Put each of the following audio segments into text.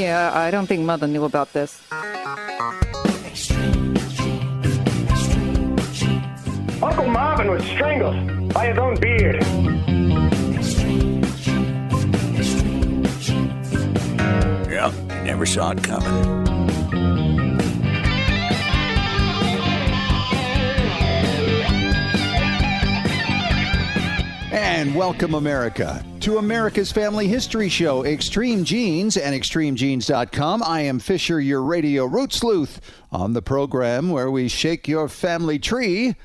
Yeah, I don't think Mother knew about this. Uncle Marvin was strangled by his own beard. Yep, you never saw it coming. And welcome, America, to America's Family History Show, Extreme Genes and ExtremeGenes.com. I am Fisher, your radio root sleuth, on the program where we shake your family tree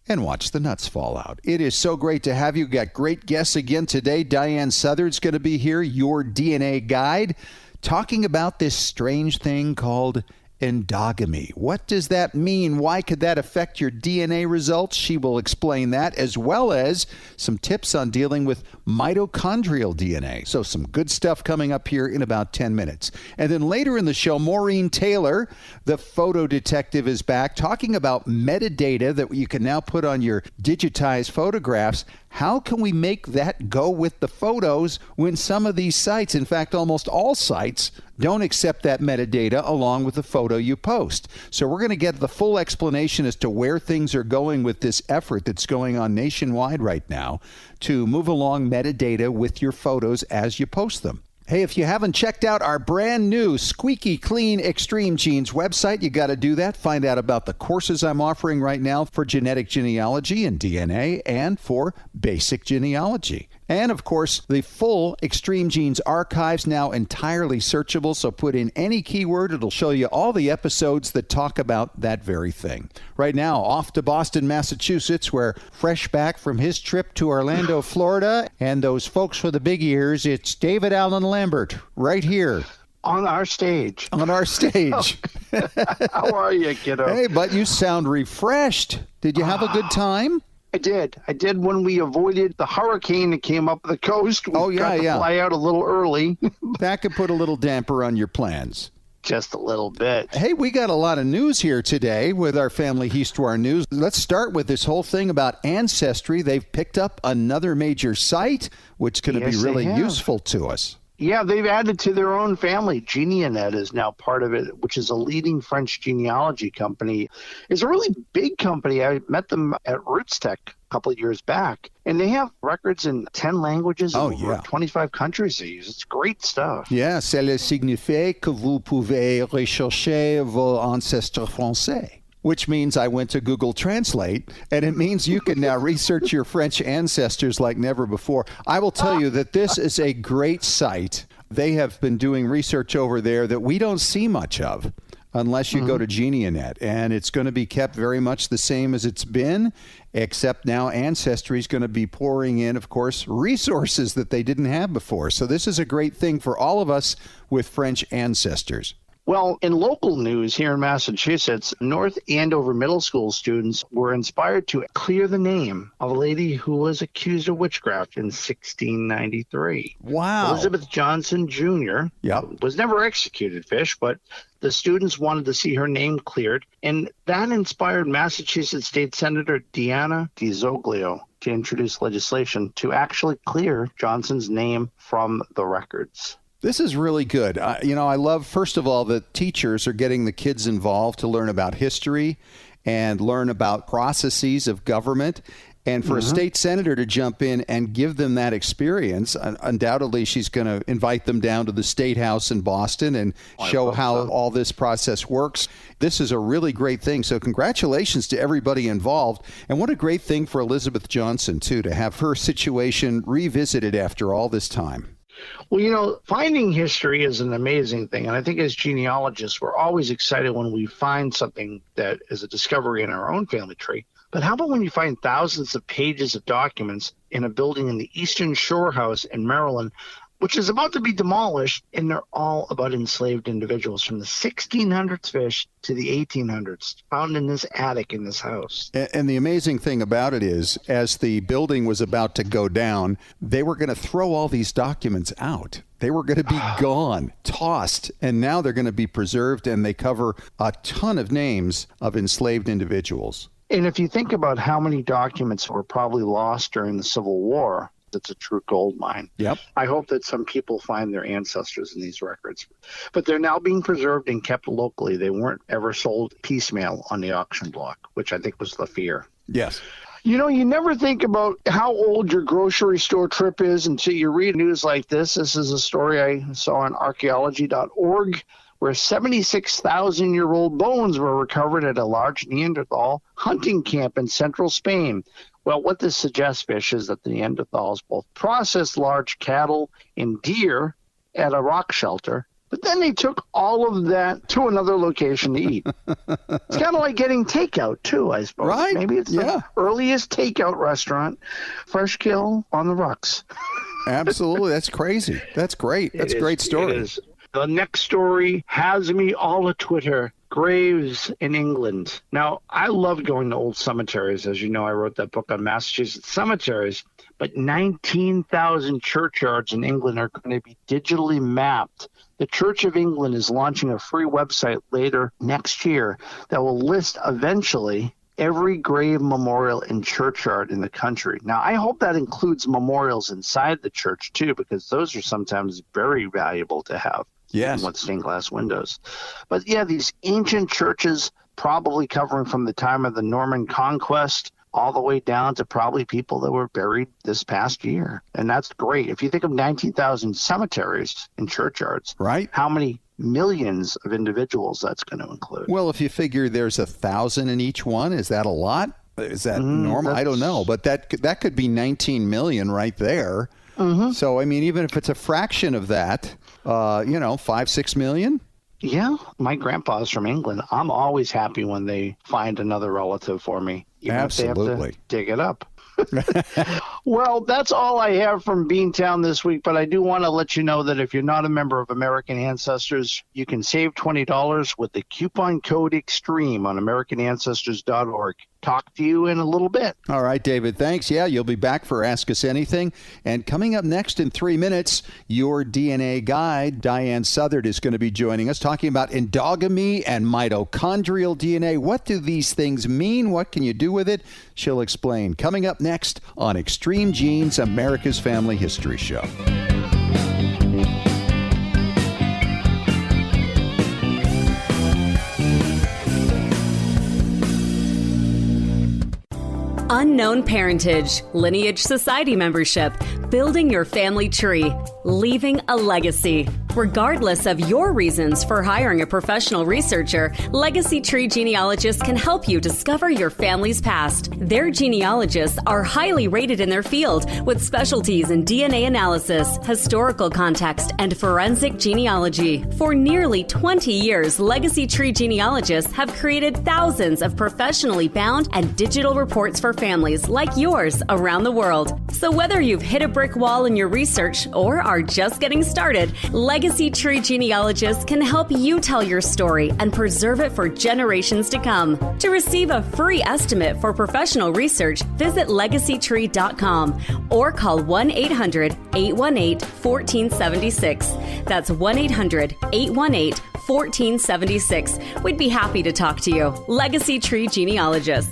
and watch the nuts fall out. It is so great to have you. Got great guests again today. Diahan Southard's going to be here, your DNA guide, talking about this strange thing called endogamy. What does that mean? Why could that affect your DNA results? She will explain that, as well as some tips on dealing with mitochondrial DNA. So some good stuff coming up here in about 10 minutes. And then later in the show, Maureen Taylor, the photo detective, is back talking about metadata that you can now put on your digitized photographs. How can we make that go with the photos when some of these sites, in fact, almost all sites, don't accept that metadata along with the photo you post? So we're going to get the full explanation as to where things are going with this effort that's going on nationwide right now to move along metadata with your photos as you post them. Hey, if you haven't checked out our brand new squeaky clean Extreme Genes website, you got to do that. Find out about the courses I'm offering right now for genetic genealogy and DNA and for basic genealogy. And, of course, the full Extreme Genes archives now entirely searchable, so put in any keyword. It'll show you all the episodes that talk about that very thing. Right now, off to Boston, Massachusetts, where fresh back from his trip to Orlando, Florida, and those folks with the big ears, it's David Allen Lambert right here. On our stage. On our stage. How are you, kiddo? Hey, but you sound refreshed. Did you have a good time? I did when we avoided the hurricane that came up the coast. We got to fly out a little early. That could put a little damper on your plans. Just a little bit. Hey, we got a lot of news here today with our Family Histoire News. Let's start with this whole thing about Ancestry. They've picked up another major site, which is going to be really useful to us. Yeah, they've added to their own family. Genealogists is now part of it, which is a leading French genealogy company. It's a really big company. I met them at RootsTech a couple of years back, and they have records in 10 languages and over 25 countries they use. It's great stuff. Yeah, cela signifie que vous pouvez rechercher vos ancêtres français. Which means I went to Google Translate, and it means you can now research your French ancestors like never before. I will tell you that this is a great site. They have been doing research over there that we don't see much of unless you go to Genealogists, and it's going to be kept very much the same as it's been, except now Ancestry is going to be pouring in, of course, resources that they didn't have before. So this is a great thing for all of us with French ancestors. Well, in local news here in Massachusetts, North Andover Middle School students were inspired to clear the name of a lady who was accused of witchcraft in 1693. Wow. Elizabeth Johnson Jr. was never executed, Fish, but the students wanted to see her name cleared, and that inspired Massachusetts State Senator Diana DiZoglio to introduce legislation to actually clear Johnson's name from the records. This is really good. I love, first of all, that teachers are getting the kids involved to learn about history and learn about processes of government. And for a state senator to jump in and give them that experience, undoubtedly she's going to invite them down to the State House in Boston and show how all this process works. This is a really great thing. So congratulations to everybody involved. And what a great thing for Elizabeth Johnson, too, to have her situation revisited after all this time. Well, finding history is an amazing thing. And I think as genealogists, we're always excited when we find something that is a discovery in our own family tree. But how about when you find thousands of pages of documents in a building in the Eastern Shore House in Maryland, which is about to be demolished, and they're all about enslaved individuals from the 1600s, Fish, to the 1800s, found in this attic in this house. And the amazing thing about it is, as the building was about to go down, they were going to throw all these documents out. They were going to be gone, tossed, and now they're going to be preserved, and they cover a ton of names of enslaved individuals. And if you think about how many documents were probably lost during the Civil War, It's a true gold mine. Yep. I hope that some people find their ancestors in these records. But they're now being preserved and kept locally. They weren't ever sold piecemeal on the auction block, which I think was the fear. Yes. You know, you never think about how old your grocery store trip is until you read news like this. This is a story I saw on archaeology.org, where 76,000-year-old bones were recovered at a large Neanderthal hunting camp in central Spain. Well, what this suggests, Fish, is that the Neanderthals both processed large cattle and deer at a rock shelter, but then they took all of that to another location to eat. It's kind of like getting takeout, too, I suppose. Right? Maybe it's the earliest takeout restaurant, Fresh Kill on the Rocks. Absolutely. That's crazy. That's great. That's a great story. It is. The next story has me all a Twitter. Graves in England. Now, I love going to old cemeteries. As you know, I wrote that book on Massachusetts cemeteries. But 19,000 churchyards in England are going to be digitally mapped. The Church of England is launching a free website later next year that will list eventually every grave memorial and churchyard in the country. Now, I hope that includes memorials inside the church, too, because those are sometimes very valuable to have. Yes. With stained glass windows. But yeah, these ancient churches, probably covering from the time of the Norman conquest all the way down to probably people that were buried this past year. And that's great. If you think of 19,000 cemeteries and churchyards, right? How many millions of individuals that's going to include? Well, if you figure there's 1,000 in each one, is that a lot? Is that normal? I don't know. But that could be 19 million right there. Mm-hmm. So, I mean, even if it's a fraction of that, 5-6 million? Yeah. My grandpa's from England. I'm always happy when they find another relative for me. Even Absolutely. If they have to dig it up. Well, that's all I have from Beantown this week, but I do want to let you know that if you're not a member of American Ancestors, you can save $20 with the coupon code EXTREME on AmericanAncestors.org. Talk to you in a little bit. All right, David, thanks. Yeah, you'll be back for Ask Us Anything. And coming up next in 3 minutes, your DNA guide, Diahan Southard, is going to be joining us talking about endogamy and mitochondrial DNA. What do these things mean? What can you do with it? She'll explain. Coming up next on Extreme Genes, America's Family History Show. Unknown parentage, lineage society membership, building your family tree, leaving a legacy. Regardless of your reasons for hiring a professional researcher, Legacy Tree Genealogists can help you discover your family's past. Their genealogists are highly rated in their field with specialties in DNA analysis, historical context, and forensic genealogy. For nearly 20 years, Legacy Tree Genealogists have created thousands of professionally bound and digital reports for families like yours around the world. So whether you've hit a brick wall in your research or are just getting started, Legacy Tree Genealogists can help you tell your story and preserve it for generations to come. To receive a free estimate for professional research, visit legacytree.com or call 1-800-818-1476. That's 1-800-818-1476. We'd be happy to talk to you. Legacy Tree Genealogists.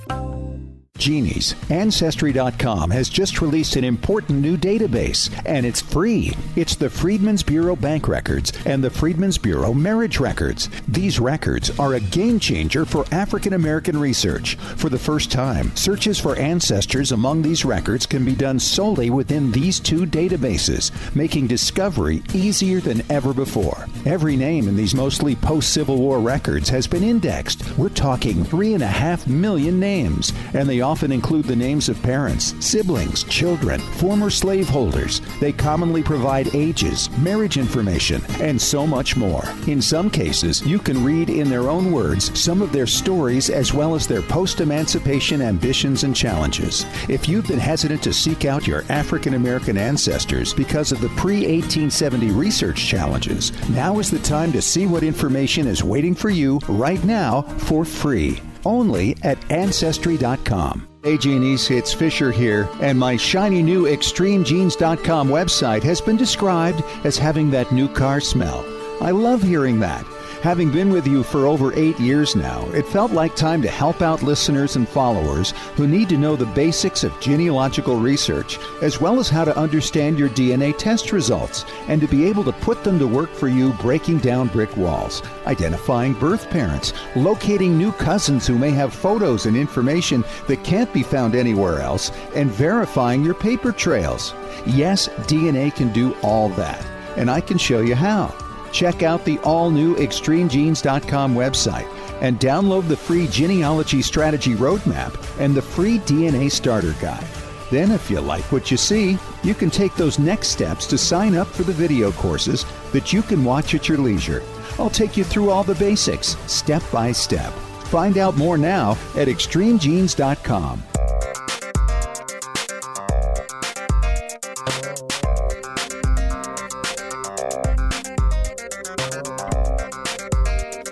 Genies, Ancestry.com has just released an important new database, and it's free. It's the Freedmen's Bureau Bank Records and the Freedmen's Bureau Marriage Records. These records are a game changer for African American research. For the first time, searches for ancestors among these records can be done solely within these two databases, making discovery easier than ever before. Every name in these mostly post-Civil War records has been indexed. We're talking 3.5 million names, and they often include the names of parents, siblings, children, former slaveholders. They commonly provide ages, marriage information, and so much more. In some cases, you can read in their own words some of their stories as well as their post-emancipation ambitions and challenges. If you've been hesitant to seek out your African American ancestors because of the pre-1870 research challenges, now is the time to see what information is waiting for you right now for free. Only at Ancestry.com. Hey Genies, it's Fisher here, and my shiny new ExtremeGenes.com website has been described as having that new car smell. I love hearing that. Having been with you for over 8 years now, it felt like time to help out listeners and followers who need to know the basics of genealogical research, as well as how to understand your DNA test results, and to be able to put them to work for you, breaking down brick walls, identifying birth parents, locating new cousins who may have photos and information that can't be found anywhere else, and verifying your paper trails. Yes, DNA can do all that, and I can show you how. Check out the all-new ExtremeGenes.com website and download the free Genealogy Strategy Roadmap and the free DNA Starter Guide. Then, if you like what you see, you can take those next steps to sign up for the video courses that you can watch at your leisure. I'll take you through all the basics, step by step. Find out more now at ExtremeGenes.com.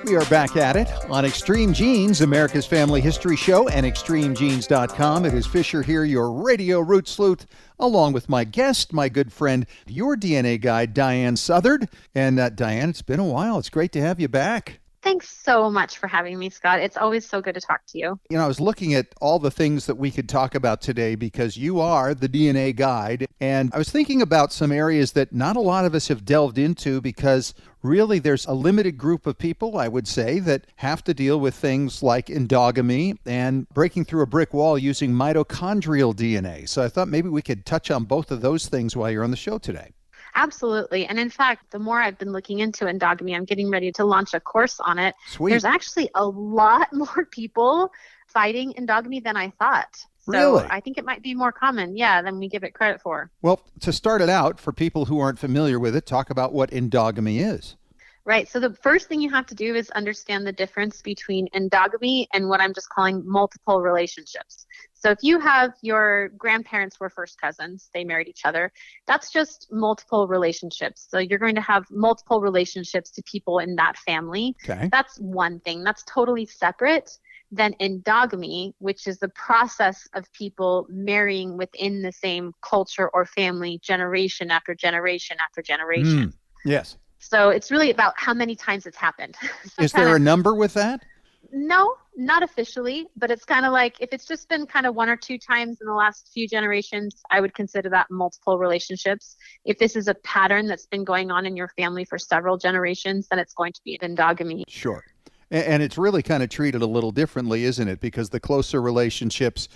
We are back at it on Extreme Genes, America's Family History Show, and ExtremeGenes.com. It is Fisher here, your radio root sleuth, along with my guest, my good friend, your DNA guide, Diahan Southard. And Diahan, it's been a while. It's great to have you back. Thanks so much for having me, Scott. It's always so good to talk to you. You know, I was looking at all the things that we could talk about today because you are the DNA guide. And I was thinking about some areas that not a lot of us have delved into because really there's a limited group of people, I would say, that have to deal with things like endogamy and breaking through a brick wall using mitochondrial DNA. So I thought maybe we could touch on both of those things while you're on the show today. Absolutely. And in fact, the more I've been looking into endogamy, I'm getting ready to launch a course on it. Sweet. There's actually a lot more people fighting endogamy than I thought. So Really? I think it might be more common, than we give it credit for. Well, to start it out, for people who aren't familiar with it, talk about what endogamy is. Right. So the first thing you have to do is understand the difference between endogamy and what I'm just calling multiple relationships. So if you have your grandparents were first cousins, they married each other, that's just multiple relationships. So you're going to have multiple relationships to people in that family. Okay. That's one thing. That's totally separate than endogamy, which is the process of people marrying within the same culture or family generation after generation after generation. Yes. So it's really about how many times it's happened. So Is there a number with that? No, not officially, but it's kind of like if it's just been kind of one or two times in the last few generations, I would consider that multiple relationships. If this is a pattern that's been going on in your family for several generations, then it's going to be endogamy. Sure. And it's really kind of treated a little differently, isn't it? Because the closer relationships,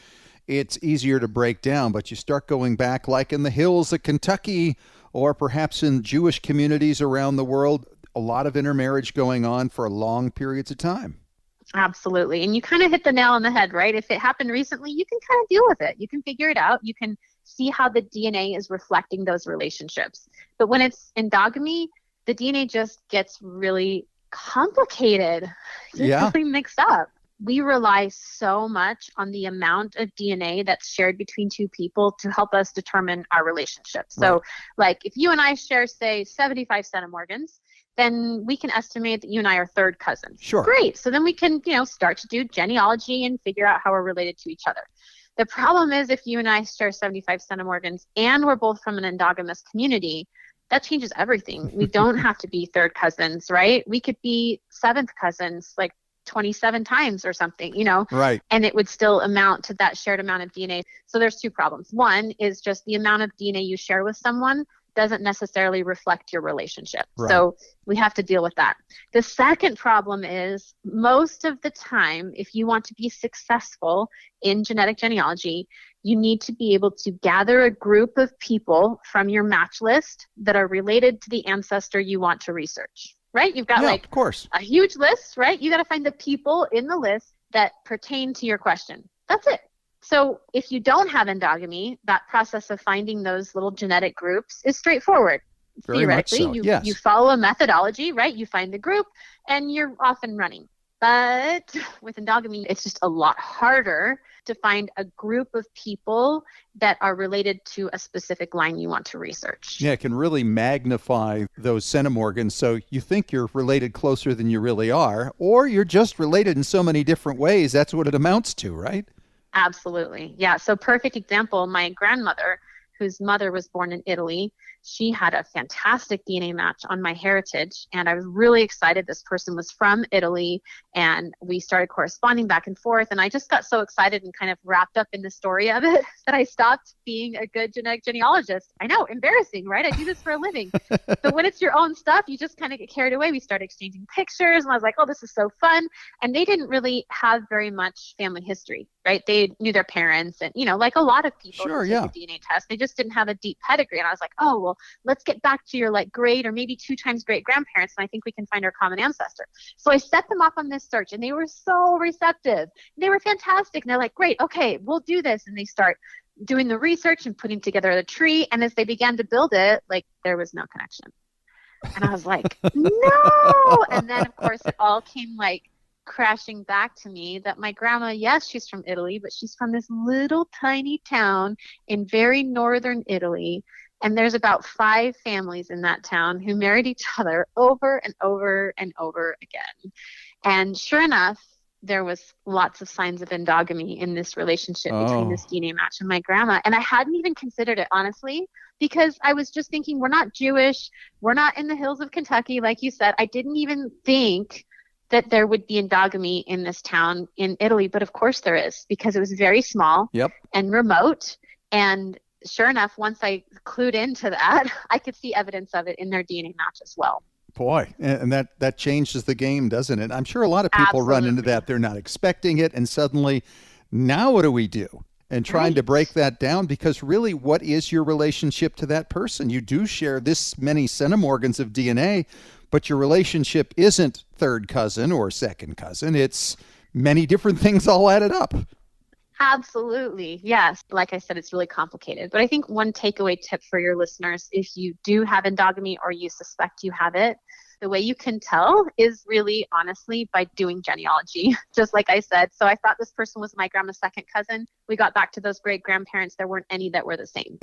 it's easier to break down, but you start going back like in the hills of Kentucky or perhaps in Jewish communities around the world, a lot of intermarriage going on for long periods of time. Absolutely. And you kind of hit the nail on the head, right? If it happened recently, you can kind of deal with it. You can figure it out. You can see how the DNA is reflecting those relationships. But when it's endogamy, the DNA just gets really complicated. It's really mixed up. We rely so much on the amount of DNA that's shared between two people to help us determine our relationship. So like if you and I share, say, 75 centimorgans, then we can estimate that you and I are third cousins. Sure. Great. So then we can, start to do genealogy and figure out how we're related to each other. The problem is if you and I share 75 centimorgans and we're both from an endogamous community, that changes everything. We don't have to be third cousins, right? We could be seventh cousins, like 27 times or something, Right. And it would still amount to that shared amount of DNA. So there's two problems. One is just the amount of DNA you share with someone doesn't necessarily reflect your relationship. Right. So we have to deal with that. The second problem is most of the time, if you want to be successful in genetic genealogy, you need to be able to gather a group of people from your match list that are related to the ancestor you want to research. Right? You've got of course. a huge list, right? You got to find the people in the list that pertain to your question. That's it. So if you don't have endogamy, that process of finding those little genetic groups is straightforward. Very much so, yes. You follow a methodology, right? You find the group and you're off and running. But with endogamy, it's just a lot harder to find a group of people that are related to a specific line you want to research. Yeah, it can really magnify those centimorgans. So you think you're related closer than you really are, or you're just related in so many different ways. That's what it amounts to, right? Absolutely. Yeah. So perfect example, my grandmother, whose mother was born in Italy, she had a fantastic DNA match on my heritage. And I was really excited. This person was from Italy, and we started corresponding back and forth. And I just got so excited and kind of wrapped up in the story of it that I stopped being a good genetic genealogist. I know, embarrassing, right? I do this for a living. But when it's your own stuff, you just kind of get carried away. We started exchanging pictures, and I was like, oh, this is so fun. And they didn't really have very much family history, right? They knew their parents, and, like a lot of people Sure, who take a DNA test, they just didn't have a deep pedigree. And I was like, oh, well, let's get back to your great or maybe 2 times great grandparents, and I think we can find our common ancestor. So I set them up on this search, and they were so receptive. They were fantastic. And they're like, great, okay, we'll do this. And they start doing the research and putting together the tree. And as they began to build it, there was no connection. And I was like, no. And then, of course, it all came crashing back to me that my grandma, yes, she's from Italy, but she's from this little tiny town in very northern Italy. And there's about 5 families in that town who married each other over and over and over again. And sure enough, there was lots of signs of endogamy in this relationship between this DNA match and my grandma. And I hadn't even considered it, honestly, because I was just thinking, we're not Jewish. We're not in the hills of Kentucky, like you said. I didn't even think that there would be endogamy in this town in Italy. But of course there is, because it was very small and remote. And sure enough, once I clued into that, I could see evidence of it in their DNA match as well. Boy, and that changes the game, doesn't it? I'm sure a lot of people run into that. They're not expecting it, and suddenly, now what do we do? And trying to break that down, because really, what is your relationship to that person? You do share this many centimorgans of DNA, but your relationship isn't third cousin or second cousin. It's many different things all added up. Absolutely. Yes. Like I said, it's really complicated. But I think one takeaway tip for your listeners, if you do have endogamy or you suspect you have it, the way you can tell is really, honestly, by doing genealogy, just like I said. So I thought this person was my grandma's second cousin. We got back to those great grandparents. There weren't any that were the same.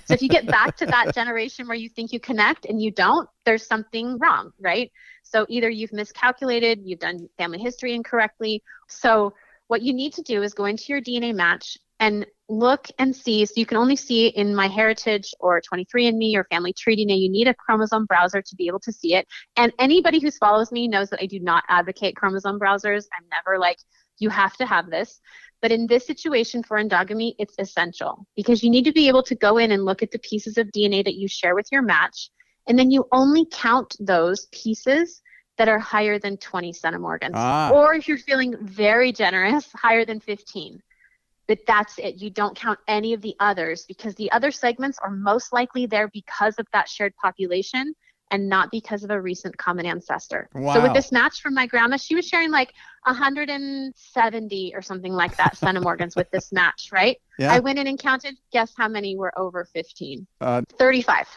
So if you get back to that generation where you think you connect and you don't, there's something wrong, right? So either you've miscalculated, you've done family history incorrectly. So what you need to do is go into your DNA match and look and see. So you can only see in MyHeritage or 23andMe or Family Tree DNA. You need a chromosome browser to be able to see it. And anybody who follows me knows that I do not advocate chromosome browsers. I'm never like, you have to have this. But in this situation for endogamy, it's essential, because you need to be able to go in and look at the pieces of DNA that you share with your match. And then you only count those pieces that are higher than 20 centimorgans. Or if you're feeling very generous, higher than 15. But that's it. You don't count any of the others, because the other segments are most likely there because of that shared population and not because of a recent common ancestor. Wow. So with this match from my grandma, she was sharing 170 or something like that centimorgans with this match, right? Yeah. I went in and counted. Guess how many were over 15? 35. 35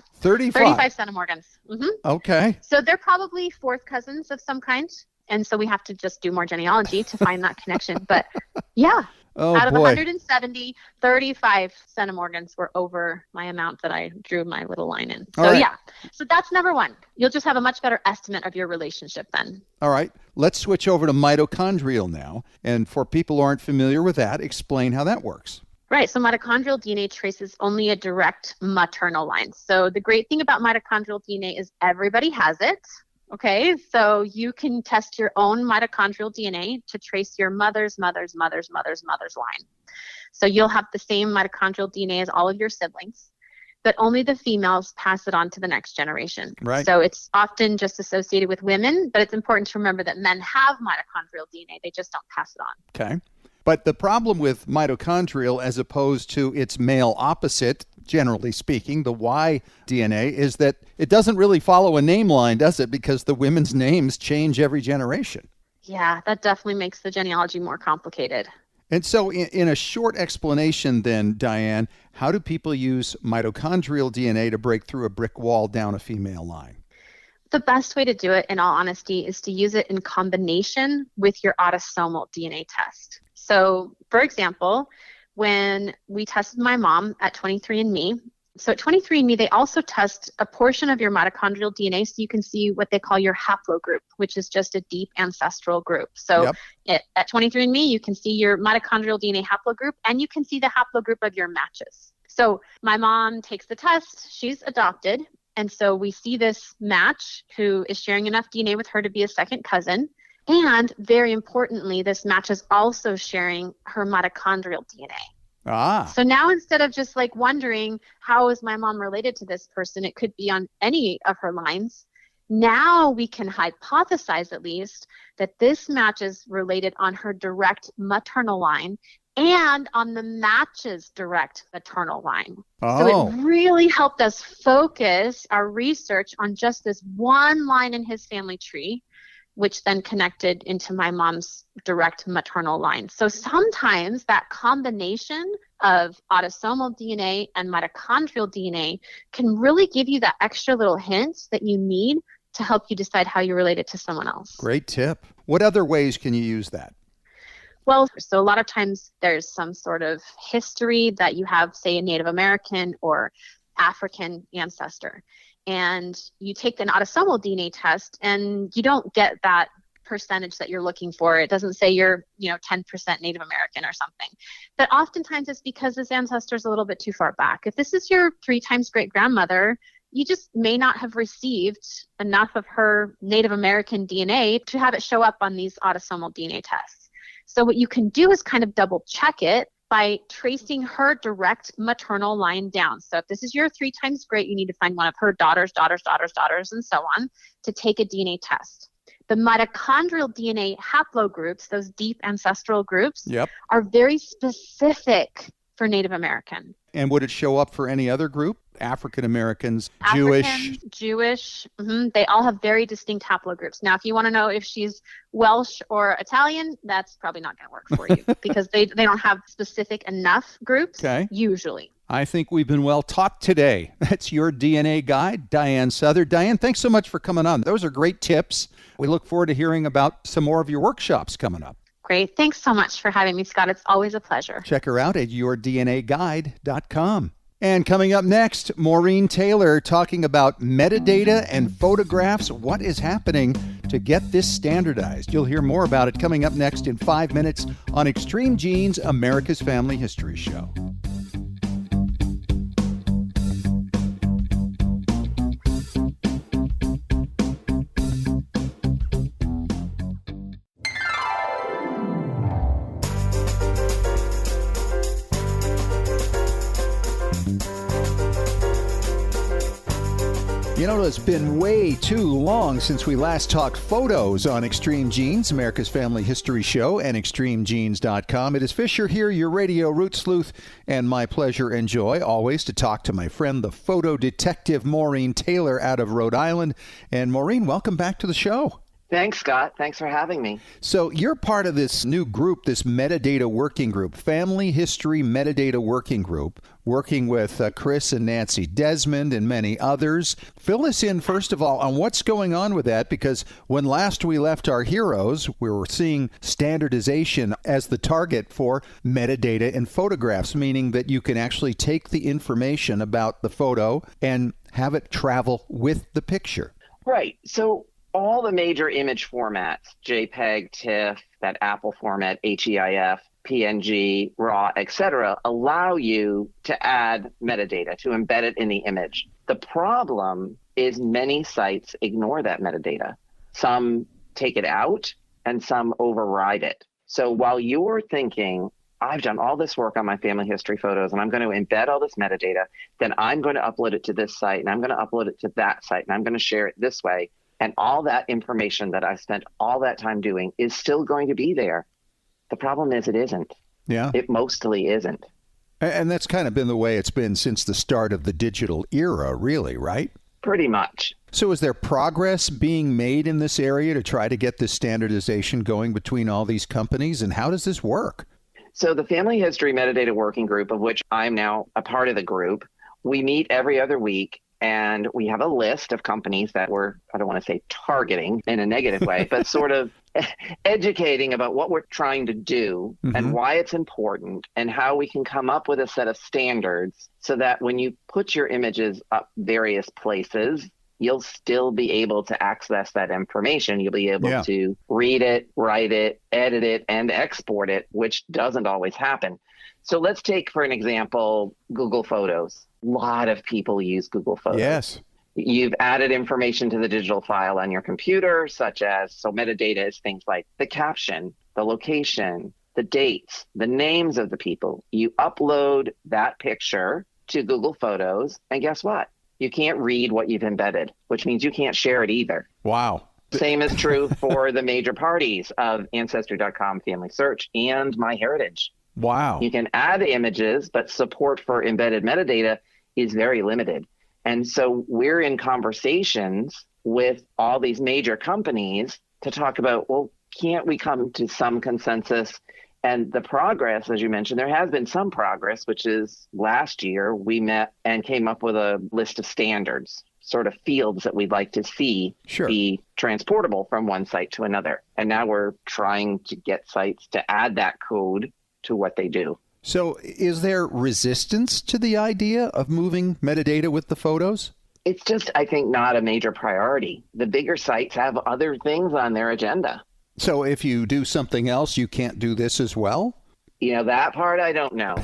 centimorgans. Mm-hmm. Okay. So they're probably fourth cousins of some kind. And so we have to just do more genealogy to find that connection. But yeah. Out of 170, 35 centimorgans were over my amount that I drew my little line in. So yeah, so that's number one. You'll just have a much better estimate of your relationship then. All right, let's switch over to mitochondrial now. And for people who aren't familiar with that, explain how that works. Right, so mitochondrial DNA traces only a direct maternal line. So the great thing about mitochondrial DNA is everybody has it. Okay, so you can test your own mitochondrial DNA to trace your mother's line. So you'll have the same mitochondrial DNA as all of your siblings, but only the females pass it on to the next generation. Right. So it's often just associated with women, but it's important to remember that men have mitochondrial DNA. They just don't pass it on. Okay. But the problem with mitochondrial, as opposed to its male opposite, generally speaking, the Y DNA, is that it doesn't really follow a name line, does it? Because the women's names change every generation. Yeah, that definitely makes the genealogy more complicated. And so in a short explanation then, Diane, how do people use mitochondrial DNA to break through a brick wall down a female line? The best way to do it, in all honesty, is to use it in combination with your autosomal DNA test. So, for example, when we tested my mom at 23andMe, so at 23andMe, they also test a portion of your mitochondrial DNA so you can see what they call your haplogroup, which is just a deep ancestral group. So at 23andMe, you can see your mitochondrial DNA haplogroup, and you can see the haplogroup of your matches. So my mom takes the test. She's adopted. And so we see this match who is sharing enough DNA with her to be a second cousin. And very importantly, this match is also sharing her mitochondrial DNA. So now instead of just like wondering, how is my mom related to this person? It could be on any of her lines. Now we can hypothesize at least that this match is related on her direct maternal line and on the match's direct maternal line. So it really helped us focus our research on just this one line in his family tree, which then connected into my mom's direct maternal line. So sometimes that combination of autosomal DNA and mitochondrial DNA can really give you that extra little hint that you need to help you decide how you're related to someone else. Great tip. What other ways can you use that? Well, so a lot of times there's some sort of history that you have, say, a Native American or African ancestor. And you take an autosomal DNA test and you don't get that percentage that you're looking for. It doesn't say you're, 10% Native American or something. But oftentimes it's because this ancestor is a little bit too far back. If this is your 3 times great grandmother, you just may not have received enough of her Native American DNA to have it show up on these autosomal DNA tests. So what you can do is kind of double check it by tracing her direct maternal line down. So if this is your 3 times great, you need to find one of her daughters, and so on to take a DNA test. The mitochondrial DNA haplogroups, those deep ancestral groups, are very specific for Native American. And would it show up for any other group? African Americans, Jewish. They all have very distinct haplogroups. Now, if you want to know if she's Welsh or Italian, that's probably not going to work for you because they don't have specific enough groups usually. I think we've been well taught today. That's your DNA guide, Diahan Southard. Diahan, thanks so much for coming on. Those are great tips. We look forward to hearing about some more of your workshops coming up. Great. Thanks so much for having me, Scott. It's always a pleasure. Check her out at yourdnaguide.com. And coming up next, Maureen Taylor talking about metadata and photographs. What is happening to get this standardized? You'll hear more about it coming up next in 5 minutes on Extreme Genes, America's Family History Show. You know, it's been way too long since we last talked photos on Extreme Genes, America's Family History Show, and extremegenes.com. It is Fisher here, your radio root sleuth, and my pleasure and joy always to talk to my friend, the photo detective Maureen Taylor out of Rhode Island. And Maureen, welcome back to the show. Thanks, Scott. Thanks for having me. So you're part of this new group, this metadata working group, Family History Metadata Working Group, working with Chris and Nancy Desmond and many others. Fill us in, first of all, on what's going on with that, because when last we left our heroes, we were seeing standardization as the target for metadata in photographs, meaning that you can actually take the information about the photo and have it travel with the picture. Right. So all the major image formats, JPEG, TIFF, that Apple format, HEIF, PNG, RAW, etc., allow you to add metadata, to embed it in the image. The problem is many sites ignore that metadata. Some take it out and some override it. So while you're thinking, I've done all this work on my family history photos and I'm going to embed all this metadata, then I'm going to upload it to this site and I'm going to upload it to that site and I'm going to share it this way. And all that information that I spent all that time doing is still going to be there. The problem is it isn't. Yeah. It mostly isn't. And that's kind of been the way it's been since the start of the digital era, really, right? Pretty much. So is there progress being made in this area to try to get this standardization going between all these companies? And how does this work? So the Family History Metadata Working Group, of which I'm now a part of the group, we meet every other week. And we have a list of companies that we're, I don't want to say targeting in a negative way, but sort of educating about what we're trying to do and why it's important and how we can come up with a set of standards so that when you put your images up various places, you'll still be able to access that information. You'll be able to read it, write it, edit it, and export it, which doesn't always happen. So let's take, for an example, Google Photos. A lot of people use Google Photos. Yes. You've added information to the digital file on your computer, such as, so metadata is things like the caption, the location, the dates, the names of the people. You upload that picture to Google Photos, and guess what? You can't read what you've embedded, which means you can't share it either. Wow. Same is true for the major parties of Ancestry.com, Family Search, and MyHeritage. Wow. You can add images, but support for embedded metadata is very limited. And so we're in conversations with all these major companies to talk about, well, can't we come to some consensus? And the progress, as you mentioned, there has been some progress, which is last year we met and came up with a list of standards, sort of fields that we'd like to see be transportable from one site to another. And now we're trying to get sites to add that code to what they do. So is there resistance to the idea of moving metadata with the photos? It's just, I think, not a major priority. The bigger sites have other things on their agenda. So if you do something else, you can't do this as well? You know, that part I don't know.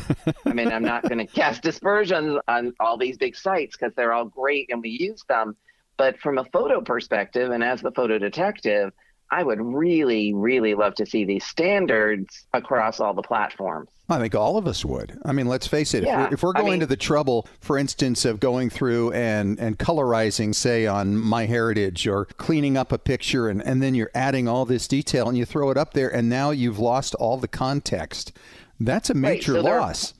I mean, I'm not going to cast dispersions on all these big sites because they're all great and we use them. But from a photo perspective, and as the photo detective, I would really, really love to see these standards across all the platforms. I think all of us would. I mean, let's face it. Yeah, If we're going to the trouble, for instance, of going through and colorizing, say, on MyHeritage, or cleaning up a picture, and then you're adding all this detail and you throw it up there, and now you've lost all the context. That's a major loss.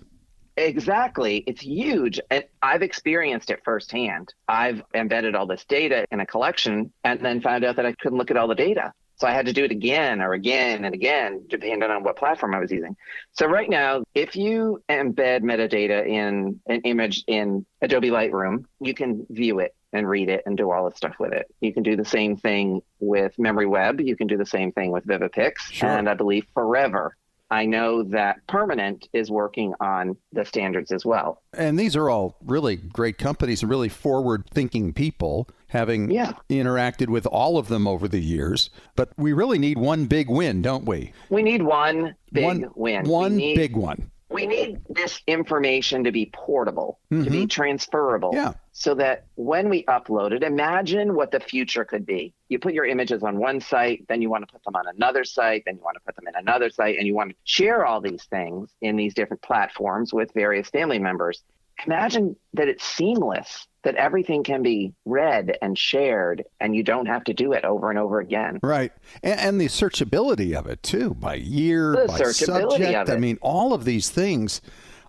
Exactly. It's huge. And I've experienced it firsthand. I've embedded all this data in a collection and then found out that I couldn't look at all the data. So I had to do it again or again and again, depending on what platform I was using. So right now, if you embed metadata in an image in Adobe Lightroom, you can view it and read it and do all the stuff with it. You can do the same thing with Memory Web. You can do the same thing with ViviPix. And I believe Forever. I know that Permanent is working on the standards as well. And these are all really great companies and really forward-thinking people, having interacted with all of them over the years. But we really need one big win, don't we? We need one big win. One big one. We need this information to be portable, to be transferable, so that when we upload it, imagine what the future could be. You put your images on one site, then you want to put them on another site, then you want to put them in another site, and you want to share all these things in these different platforms with various family members. Imagine that it's seamless, that everything can be read and shared, and you don't have to do it over and over again. Right. And the searchability of it, too, by year, by subject. I mean, all of these things,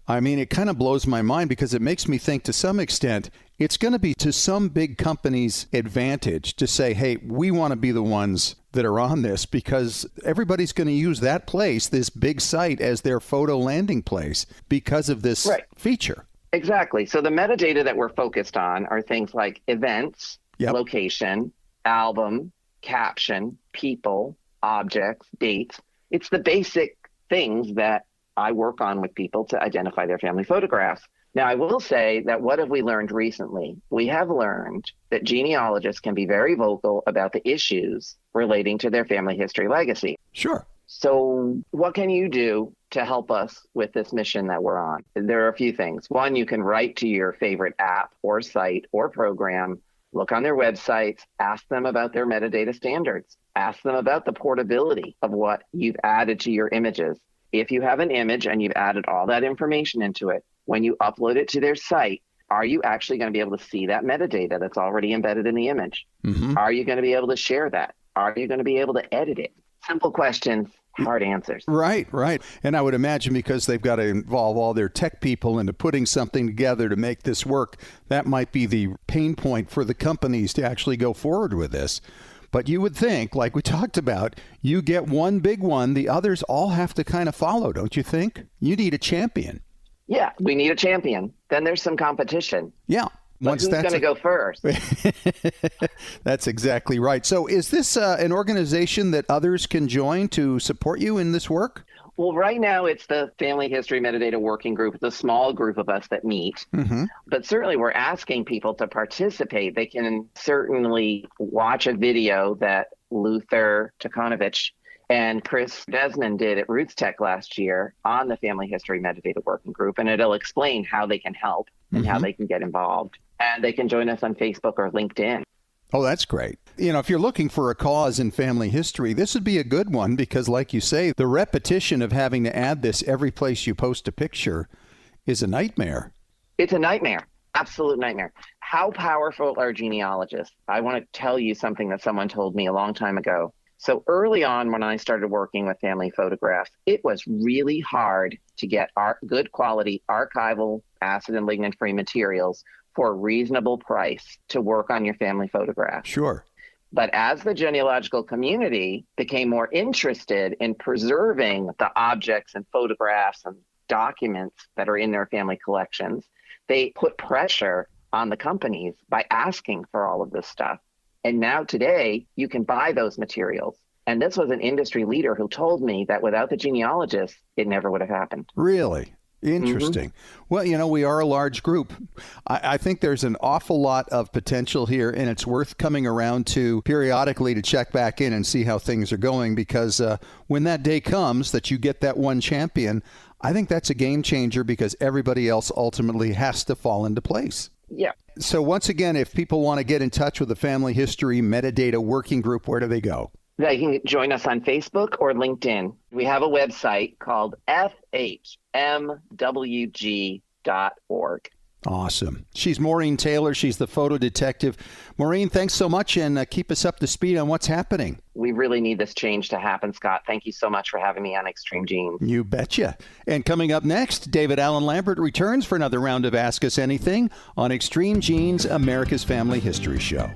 I mean, it kind of blows my mind because it makes me think to some extent it's going to be to some big company's advantage to say, hey, we want to be the ones that are on this because everybody's going to use that place, this big site, as their photo landing place because of this feature. Exactly. So the metadata that we're focused on are things like events, location, album, caption, people, objects, dates. It's the basic things that I work on with people to identify their family photographs. Now, I will say that what have we learned recently? We have learned that genealogists can be very vocal about the issues relating to their family history legacy. Sure. So what can you do to help us with this mission that we're on? There are a few things. One, you can write to your favorite app or site or program, look on their websites, ask them about their metadata standards, ask them about the portability of what you've added to your images. If you have an image and you've added all that information into it, when you upload it to their site, are you actually going to be able to see that metadata that's already embedded in the image? Are you going to be able to share that? Are you going to be able to edit it? Simple questions, hard answers. Right. And I would imagine because they've got to involve all their tech people into putting something together to make this work, that might be the pain point for the companies to actually go forward with this. But you would think, like we talked about, you get one big one, the others all have to kind of follow, don't you think? You need a champion. Yeah, we need a champion. Then there's some competition. Yeah. Who's going to go first? That's exactly right. So is this an organization that others can join to support you in this work? Well, right now it's the Family History Metadata Working Group. It's a small group of us that meet. But certainly we're asking people to participate. They can certainly watch a video that Luther Tokanovich And Chris Desmond did at Roots Tech last year on the Family History Metadata Working Group, and it'll explain how they can help and how they can get involved. And they can join us on Facebook or LinkedIn. Oh, that's great. You know, if you're looking for a cause in family history, this would be a good one because, like you say, the repetition of having to add this every place you post a picture is a nightmare. It's a nightmare. Absolute nightmare. How powerful are genealogists? I want to tell you something that someone told me a long time ago. So early on when I started working with family photographs, it was really hard to get good quality archival acid and lignin-free materials for a reasonable price to work on your family photograph. Sure. But as the genealogical community became more interested in preserving the objects and photographs and documents that are in their family collections, they put pressure on the companies by asking for all of this stuff. And now today, you can buy those materials. And this was an industry leader who told me that without the genealogists, it never would have happened. Really? Interesting. Well, you know, we are a large group. I think there's an awful lot of potential here, and it's worth coming around to periodically to check back in and see how things are going, because when that day comes that you get that one champion, I think that's a game changer because everybody else ultimately has to fall into place. Yeah. So once again, if people want to get in touch with the Family History Metadata Working Group, where do they go? They can join us on Facebook or LinkedIn. We have a website called fhmwg.org. Awesome. She's Maureen Taylor. She's the photo detective. Maureen, thanks so much, and keep us up to speed on what's happening. We really need this change to happen, Scott. Thank you so much for having me on Extreme Genes. You betcha. And coming up next, David Allen Lambert returns for another round of Ask Us Anything on Extreme Genes, America's Family History Show.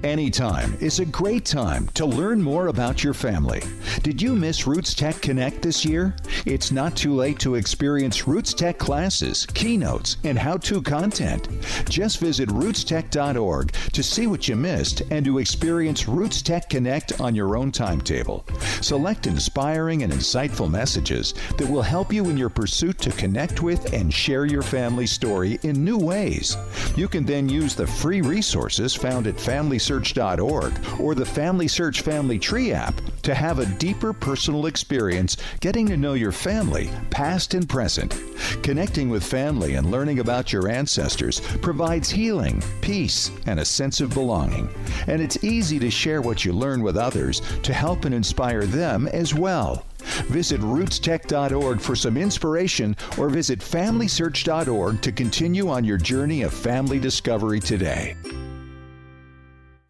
Anytime is a great time to learn more about your family. Did you miss Roots Tech Connect this year? It's not too late to experience Roots Tech classes, keynotes, and how-to content. Just visit rootstech.org to see what you missed and to experience Roots Tech Connect on your own timetable. Select inspiring and insightful messages that will help you in your pursuit to connect with and share your family story in new ways. You can then use the free resources found at FamilySearch.org or the Family Search Family Tree app to have a deeper personal experience getting to know your family, past and present. Connecting with family and learning about your ancestors provides healing, peace, and a sense of belonging. And it's easy to share what you learn with others to help and inspire them as well. Visit rootstech.org for some inspiration or visit FamilySearch.org to continue on your journey of family discovery today.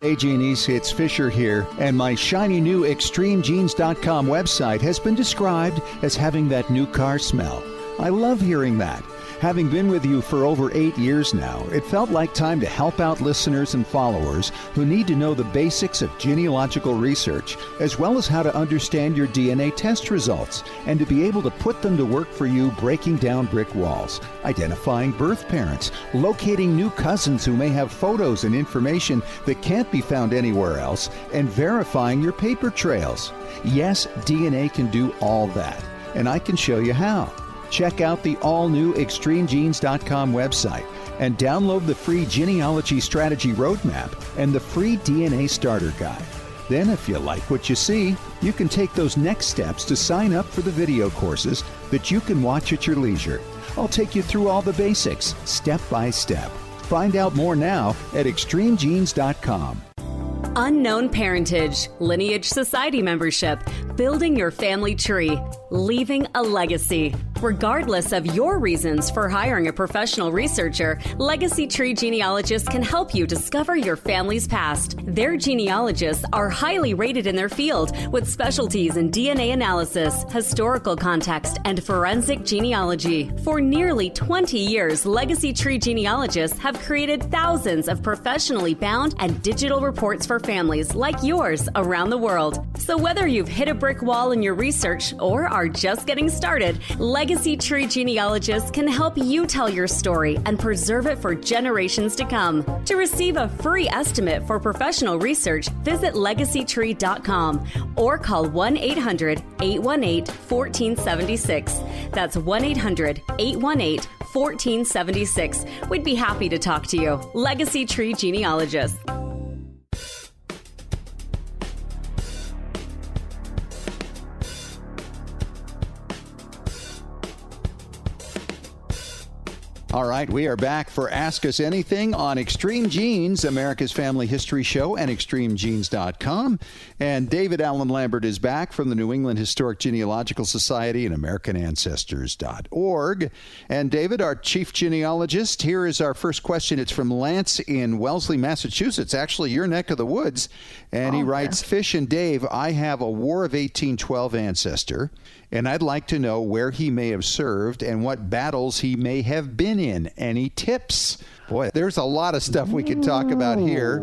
Hey Genies, it's Fisher here, and my shiny new ExtremeGenes.com website has been described as having that new car smell. I love hearing that. Having been with you for over 8 years now, it felt like time to help out listeners and followers who need to know the basics of genealogical research, as well as how to understand your DNA test results, and to be able to put them to work for you, breaking down brick walls, identifying birth parents, locating new cousins who may have photos and information that can't be found anywhere else, and verifying your paper trails. Yes, DNA can do all that, and I can show you how. Check out the all-new ExtremeGenes.com website and download the free Genealogy Strategy Roadmap and the free DNA Starter Guide. Then, if you like what you see, you can take those next steps to sign up for the video courses that you can watch at your leisure. I'll take you through all the basics, step by step. Find out more now at ExtremeGenes.com. Unknown parentage, lineage society membership, building your family tree, leaving a legacy. Regardless of your reasons for hiring a professional researcher, Legacy Tree Genealogists can help you discover your family's past. Their genealogists are highly rated in their field with specialties in DNA analysis, historical context, and forensic genealogy. For nearly 20 years, Legacy Tree Genealogists have created thousands of professionally bound and digital reports for families like yours around the world. So whether you've hit a brick wall in your research or are just getting started, Legacy Legacy Tree Genealogists can help you tell your story and preserve it for generations to come. To receive a free estimate for professional research, visit legacytree.com or call 1-800-818-1476. That's 1-800-818-1476. We'd be happy to talk to you. Legacy Tree Genealogists. All right, we are back for Ask Us Anything on Extreme Genes, America's Family History Show, and extremegenes.com. And David Allen Lambert is back from the New England Historic Genealogical Society and AmericanAncestors.org. And David, our chief genealogist, here is our first question. It's from Lance in Wellesley, Massachusetts, actually your neck of the woods. And he writes, Fish and Dave, I have a War of 1812 ancestor, and I'd like to know where he may have served and what battles he may have been in. Any tips? Boy, there's a lot of stuff we could talk about here.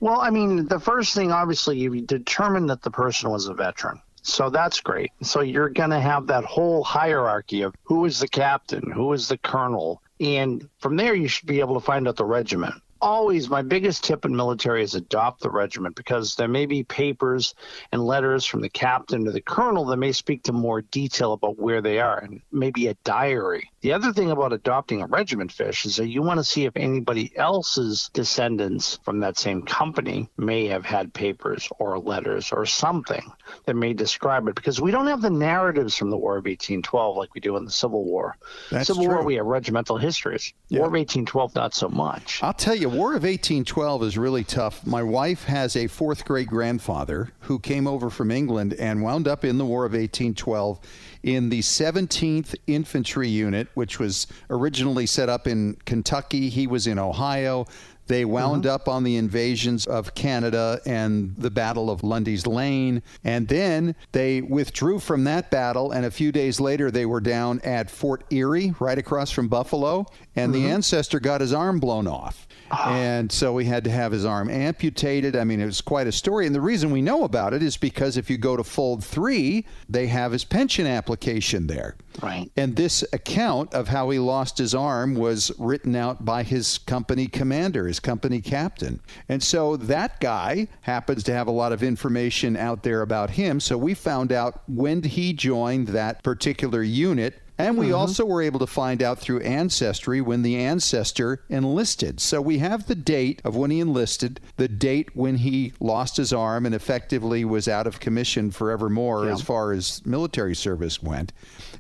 Well, I mean, the first thing, obviously, you determine that the person was a veteran. So that's great. So you're going to have that whole hierarchy of who is the captain, who is the colonel. And from there, you should be able to find out the regiment. Always, my biggest tip in military is adopt the regiment, because there may be papers and letters from the captain to the colonel that may speak to more detail about where they are, and maybe a diary. The other thing about adopting a regiment, Fish, is that you want to see if anybody else's descendants from that same company may have had papers or letters or something that may describe it, because we don't have the narratives from the War of 1812 like we do in the Civil War. That's Civil true. War, we have regimental histories. Yeah. War of 1812, not so much. I'll tell you, War of 1812 is really tough. My wife has a fourth great grandfather who came over from England and wound up in the War of 1812 in the 17th Infantry Unit, which was originally set up in Kentucky. He was in Ohio. They wound up on the invasions of Canada and the Battle of Lundy's Lane. And then they withdrew from that battle. And a few days later, they were down at Fort Erie, right across from Buffalo. And the ancestor got his arm blown off. And so he had to have his arm amputated. I mean, it was quite a story. And the reason we know about it is because if you go to Fold 3, they have his pension application there. Right. And this account of how he lost his arm was written out by his company commander, his company captain. And so that guy happens to have a lot of information out there about him. So we found out when he joined that particular unit. And we also were able to find out through Ancestry when the ancestor enlisted. So we have the date of when he enlisted, the date when he lost his arm and effectively was out of commission forevermore as far as military service went.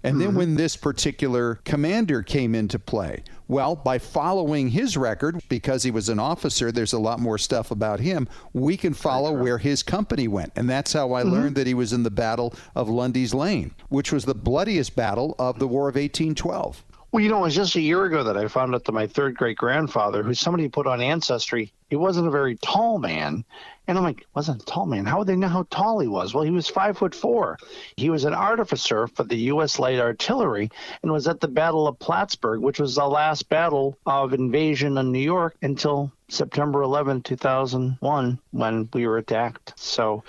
And then when this particular commander came into play. Well, by following his record, because he was an officer, there's a lot more stuff about him. We can follow where his company went. And that's how I learned that he was in the Battle of Lundy's Lane, which was the bloodiest battle of the War of 1812. Well, you know, it was just a year ago that I found out that my third great grandfather, who somebody put on Ancestry, he wasn't a very tall man. And I'm like, wasn't a tall man? How would they know how tall he was? Well, he was 5'4". He was an artificer for the U.S. Light Artillery and was at the Battle of Plattsburgh, which was the last battle of invasion in New York until September 11, 2001, when we were attacked. So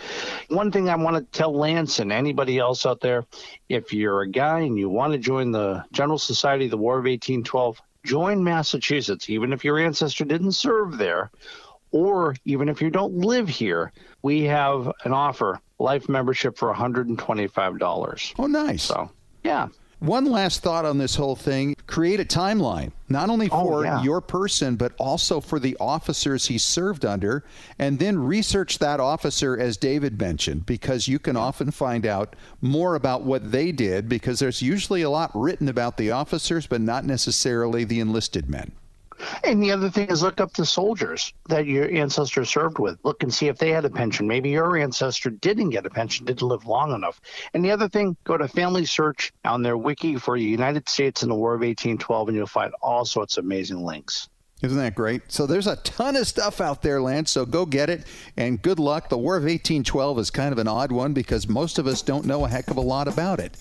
one thing I want to tell Lance and anybody else out there, if you're a guy and you want to join the General Society of the War of 1812, join Massachusetts, even if your ancestor didn't serve there, or even if you don't live here. We have an offer, life membership for $125. Oh, nice. So, yeah. One last thought on this whole thing. Create a timeline, not only for your person, but also for the officers he served under, and then research that officer, as David mentioned, because you can often find out more about what they did, because there's usually a lot written about the officers, but not necessarily the enlisted men. And the other thing is look up the soldiers that your ancestor served with. Look and see if they had a pension. Maybe your ancestor didn't get a pension, didn't live long enough. And the other thing, go to Family Search on their wiki for the United States in the War of 1812, and you'll find all sorts of amazing links. Isn't that great? So there's a ton of stuff out there, Lance, so go get it, and good luck. The War of 1812 is kind of an odd one because most of us don't know a heck of a lot about it.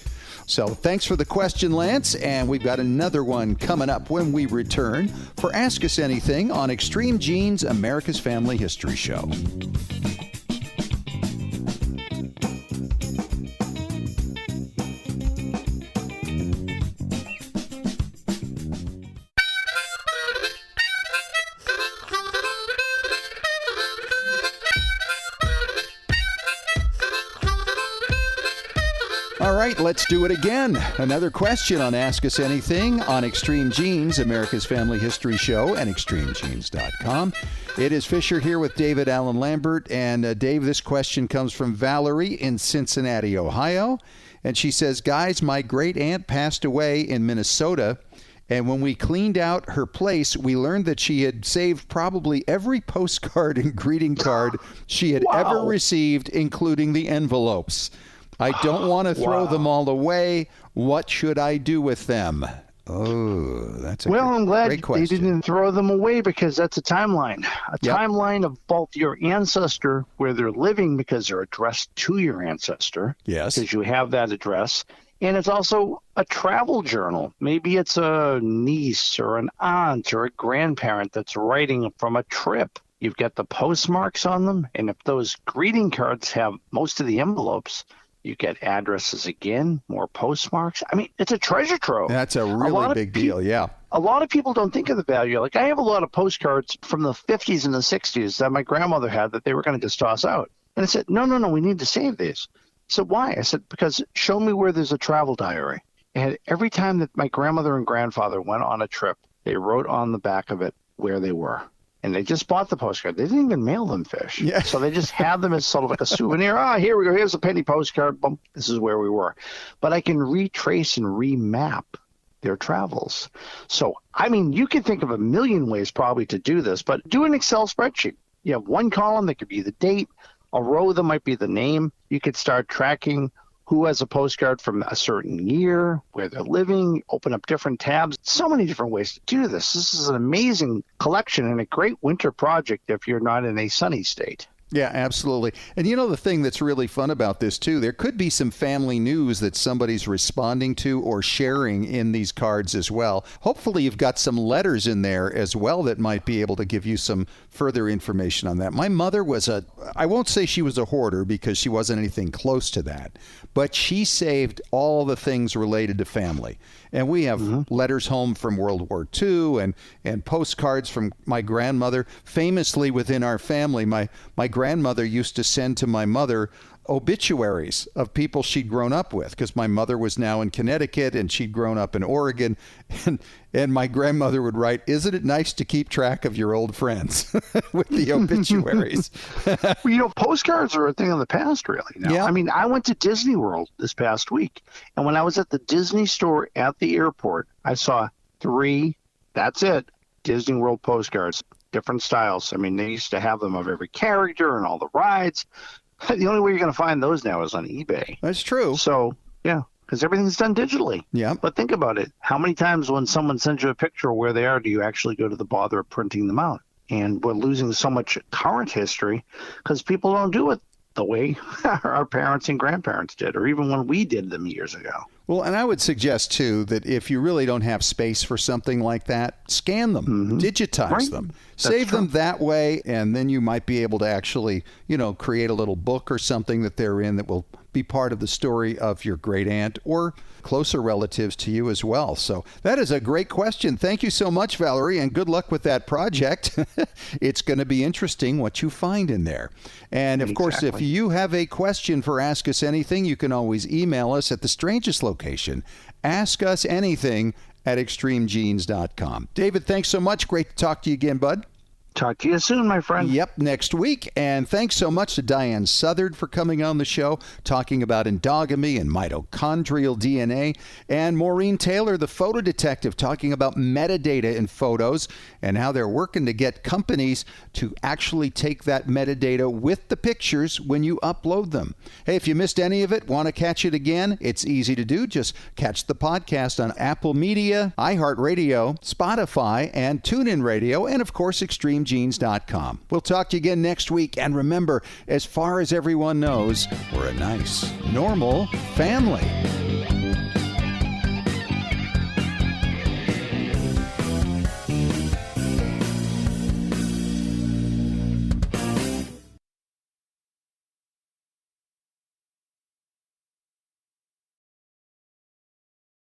So thanks for the question, Lance, and we've got another one coming up when we return for Ask Us Anything on Extreme Genes, America's Family History Show. All right, let's do it again. Another question on Ask Us Anything on Extreme Genes, America's Family History Show, and extremegenes.com. It is Fisher here with David Allen Lambert. And Dave, this question comes from Valerie in Cincinnati, Ohio. And she says, guys, my great aunt passed away in Minnesota. And when we cleaned out her place, we learned that she had saved probably every postcard and greeting card she had ever received, including the envelopes. I don't want to throw them all away. What should I do with them? Oh, that's a I'm glad great question. they didn't throw them away, because that's a timeline. Timeline of both your ancestor, where they're living because they're addressed to your ancestor. Yes. Because you have that address. And it's also a travel journal. Maybe it's a niece or an aunt or a grandparent that's writing from a trip. You've got the postmarks on them. And if those greeting cards have most of the envelopes, you get addresses again, more postmarks. I mean, it's a treasure trove. That's a really big deal, yeah. A lot of people don't think of the value. Like, I have a lot of postcards from the 50s and the 60s that my grandmother had that they were going to just toss out. And I said, no, we need to save these. So why? I said, because show me where there's a travel diary. And every time that my grandmother and grandfather went on a trip, they wrote on the back of it where they were. And they just bought the postcard. They didn't even mail them, Fish. Yeah. So they just had them as sort of like a souvenir. Here we go. Here's a penny postcard. Boom. This is where we were. But I can retrace and remap their travels. So, I mean, you can think of a million ways probably to do this, but do an Excel spreadsheet. You have one column that could be the date, a row that might be the name. You could start tracking who has a postcard from a certain year, where they're living, open up different tabs. So many different ways to do this. This is an amazing collection and a great winter project if you're not in a sunny state. Yeah, absolutely. And you know, the thing that's really fun about this, too, there could be some family news that somebody's responding to or sharing in these cards as well. Hopefully, you've got some letters in there as well that might be able to give you some further information on that. My mother was I won't say she was a hoarder, because she wasn't anything close to that, but she saved all the things related to family. And we have letters home from World War II and postcards from my grandmother. Famously within our family, my grandmother used to send to my mother obituaries of people she'd grown up with, because my mother was now in Connecticut and she'd grown up in Oregon. And my grandmother would write, "Isn't it nice to keep track of your old friends?" with the obituaries. Well, you know, postcards are a thing of the past, really. Now. Yeah. I mean, I went to Disney World this past week, and when I was at the Disney store at the airport, I saw 3, that's it, Disney World postcards, different styles. I mean, they used to have them of every character and all the rides. The only way you're going to find those now is on eBay. That's true. So, yeah, because everything's done digitally. Yeah. But think about it. How many times when someone sends you a picture of where they are, do you actually go to the bother of printing them out? And we're losing so much current history because people don't do it the way our parents and grandparents did, or even when we did them years ago. Well, and I would suggest, too, that if you really don't have space for something like that, scan them, digitize them, save them that way, and then you might be able to actually, create a little book or something that they're in that will be part of the story of your great aunt or closer relatives to you as well. So that is a great question. Thank you so much, Valerie, and good luck with that project. It's going to be interesting what you find in there. And of course, if you have a question for Ask Us Anything, you can always email us at the strangest location, askusanything@extremegenes.com. David, thanks so much. Great to talk to you again, bud. Talk to you soon, my friend. Yep, next week. And thanks so much to Diahan Southard for coming on the show, talking about endogamy and mitochondrial DNA, and Maureen Taylor, the photo detective, talking about metadata in photos and how they're working to get companies to actually take that metadata with the pictures when you upload them. Hey, if you missed any of it, want to catch it again, it's easy to do. Just catch the podcast on Apple Media, iHeartRadio, Spotify, and TuneIn Radio, and of course, extremegenes.com. We'll talk to you again next week. And remember, as far as everyone knows, we're a nice, normal family.